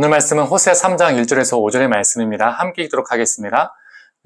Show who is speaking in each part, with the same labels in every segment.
Speaker 1: 오늘 말씀은 호세아 3장 1절에서 5절의 말씀입니다. 함께 읽도록 하겠습니다.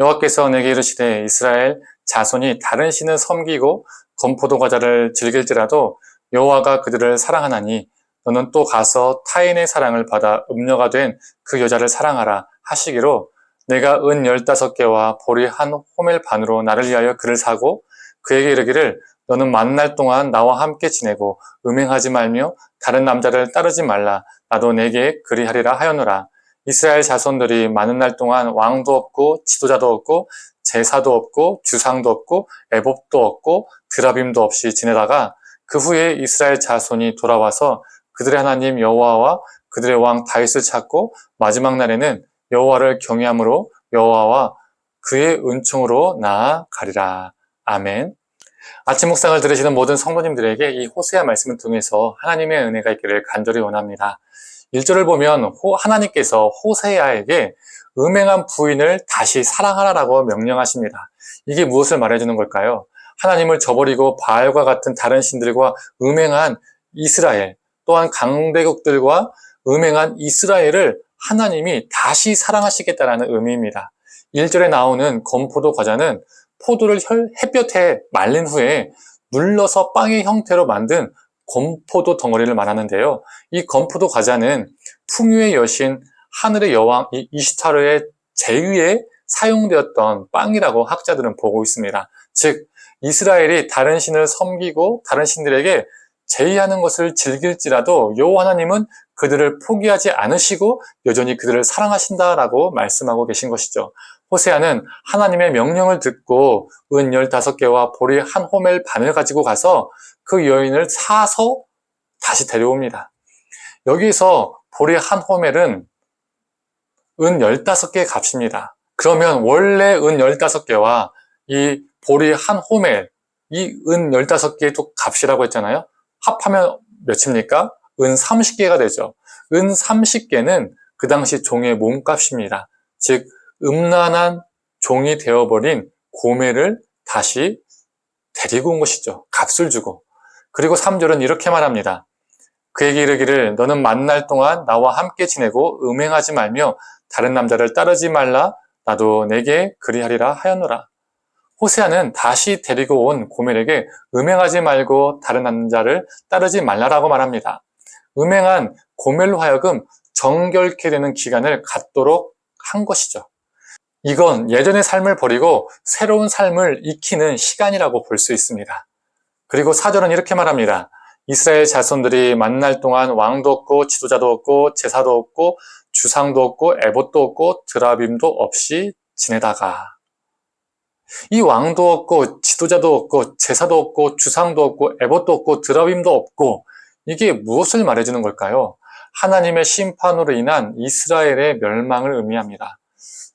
Speaker 1: 여호와께서 내게 이르시되 이스라엘 자손이 다른 신을 섬기고 건포도 과자를 즐길지라도 여호와가 그들을 사랑하나니 너는 또 가서 타인의 사랑을 받아 음녀가 된 그 여자를 사랑하라 하시기로 내가 은 15개와 보리 한 호멜 반으로 나를 위하여 그를 사고 그에게 이르기를 너는 만날 동안 나와 함께 지내고 음행하지 말며 다른 남자를 따르지 말라 나도 내게 그리하리라 하였노라. 이스라엘 자손들이 많은 날 동안 왕도 없고 지도자도 없고 제사도 없고 주상도 없고 애복도 없고 드라빔도 없이 지내다가 그 후에 이스라엘 자손이 돌아와서 그들의 하나님 여호와와 그들의 왕 다윗을 찾고 마지막 날에는 여호와를 경외함으로 여호와와 그의 은총으로 나아가리라. 아멘. 아침 묵상을 들으시는 모든 성도님들에게 이 호세아 말씀을 통해서 하나님의 은혜가 있기를 간절히 원합니다. 1절을 보면 하나님께서 호세아에게 음행한 부인을 다시 사랑하라라고 명령하십니다. 이게 무엇을 말해주는 걸까요? 하나님을 저버리고 바알과 같은 다른 신들과 음행한 이스라엘, 또한 강대국들과 음행한 이스라엘을 하나님이 다시 사랑하시겠다라는 의미입니다. 1절에 나오는 건포도 과자는 포도를 햇볕에 말린 후에 눌러서 빵의 형태로 만든 건포도 덩어리를 말하는데요. 이 건포도 과자는 풍요의 여신 하늘의 여왕 이시타르의 제위에 사용되었던 빵이라고 학자들은 보고 있습니다. 즉 이스라엘이 다른 신을 섬기고 다른 신들에게 제의하는 것을 즐길지라도 여호와 하나님은 그들을 포기하지 않으시고 여전히 그들을 사랑하신다라고 말씀하고 계신 것이죠. 호세아는 하나님의 명령을 듣고 은 15개와 보리 한 호멜 반을 가지고 가서 그 여인을 사서 다시 데려옵니다. 여기서 보리 한 호멜은 은 15개의 값입니다. 그러면 원래 은 15개와 이 보리 한 호멜, 이 은 15개의 또 값이라고 했잖아요. 합하면 몇입니까? 은 30개가 되죠. 은 30개는 그 당시 종의 몸값입니다. 즉 음란한 종이 되어버린 고멜을 다시 데리고 온 것이죠. 값을 주고. 그리고 3절은 이렇게 말합니다. 그에게 이르기를 너는 만날 동안 나와 함께 지내고 음행하지 말며 다른 남자를 따르지 말라 나도 내게 그리하리라 하였노라. 호세아는 다시 데리고 온 고멜에게 음행하지 말고 다른 남자를 따르지 말라라고 말합니다. 음행한 고멜로 하여금 정결케 되는 기간을 갖도록 한 것이죠. 이건 예전의 삶을 버리고 새로운 삶을 익히는 시간이라고 볼 수 있습니다. 그리고 4절은 이렇게 말합니다. 이스라엘 자손들이 만날 동안 왕도 없고 지도자도 없고 제사도 없고 주상도 없고 에봇도 없고 드라빔도 없이 지내다가 이 왕도 없고 지도자도 없고 제사도 없고 주상도 없고 에봇도 없고 드라빔도 없고 이게 무엇을 말해주는 걸까요? 하나님의 심판으로 인한 이스라엘의 멸망을 의미합니다.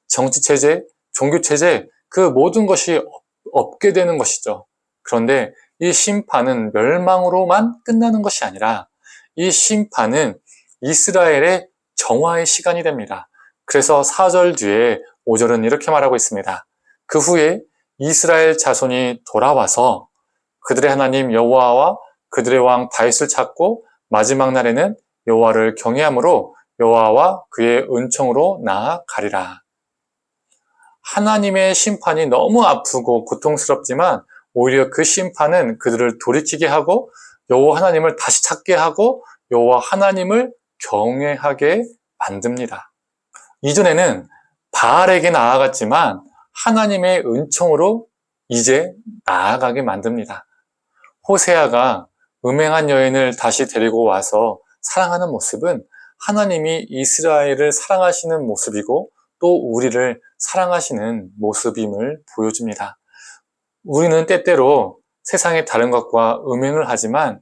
Speaker 1: 정치체제, 종교체제 그 모든 것이 없게 되는 것이죠. 그런데 이 심판은 멸망으로만 끝나는 것이 아니라 이 심판은 이스라엘의 정화의 시간이 됩니다. 그래서 4절 뒤에 5절은 이렇게 말하고 있습니다. 그 후에 이스라엘 자손이 돌아와서 그들의 하나님 여호와와 그들의 왕 다윗을 찾고 마지막 날에는 여호와를 경외함으로 여호와와 그의 은총으로 나아가리라. 하나님의 심판이 너무 아프고 고통스럽지만 오히려 그 심판은 그들을 돌이키게 하고 여호와 하나님을 다시 찾게 하고 여호와 하나님을 경외하게 만듭니다. 이전에는 바알에게 나아갔지만 하나님의 은총으로 이제 나아가게 만듭니다. 호세아가 음행한 여인을 다시 데리고 와서 사랑하는 모습은 하나님이 이스라엘을 사랑하시는 모습이고 또 우리를 사랑하시는 모습임을 보여줍니다. 우리는 때때로 세상의 다른 것과 음행을 하지만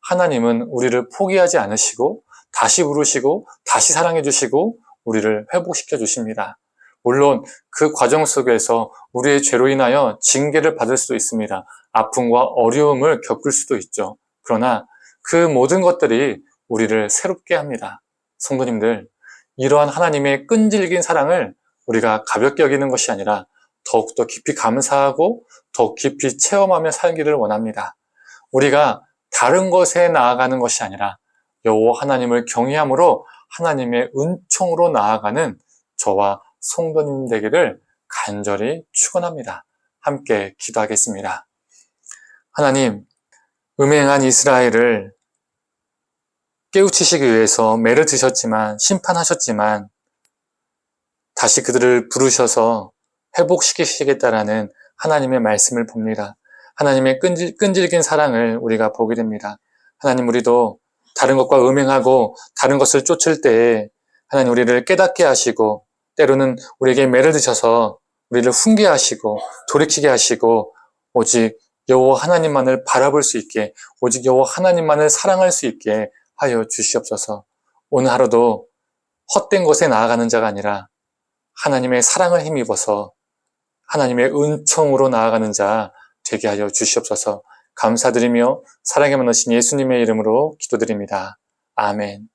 Speaker 1: 하나님은 우리를 포기하지 않으시고 다시 부르시고 다시 사랑해 주시고 우리를 회복시켜 주십니다. 물론 그 과정 속에서 우리의 죄로 인하여 징계를 받을 수도 있습니다. 아픔과 어려움을 겪을 수도 있죠. 그러나 그 모든 것들이 우리를 새롭게 합니다. 성도님들, 이러한 하나님의 끈질긴 사랑을 우리가 가볍게 여기는 것이 아니라 더욱더 깊이 감사하고 더 깊이 체험하며 살기를 원합니다. 우리가 다른 것에 나아가는 것이 아니라 여호와 하나님을 경외함으로 하나님의 은총으로 나아가는 저와 성도님 되기를 간절히 축원합니다. 함께 기도하겠습니다. 하나님, 음행한 이스라엘을 깨우치시기 위해서 매를 드셨지만, 심판하셨지만 다시 그들을 부르셔서 회복시키시겠다라는 하나님의 말씀을 봅니다. 하나님의 끈질긴 사랑을 우리가 보게 됩니다. 하나님, 우리도 다른 것과 음행하고 다른 것을 쫓을 때에 하나님 우리를 깨닫게 하시고, 때로는 우리에게 매를 드셔서 우리를 훈계하시고 돌이키게 하시고, 오직 여호와 하나님만을 바라볼 수 있게, 오직 여호와 하나님만을 사랑할 수 있게 하여 주시옵소서. 오늘 하루도 헛된 것에 나아가는 자가 아니라 하나님의 사랑을 힘입어서 하나님의 은총으로 나아가는 자 되게 하여 주시옵소서. 감사드리며 사랑에 많으신 예수님의 이름으로 기도드립니다. 아멘.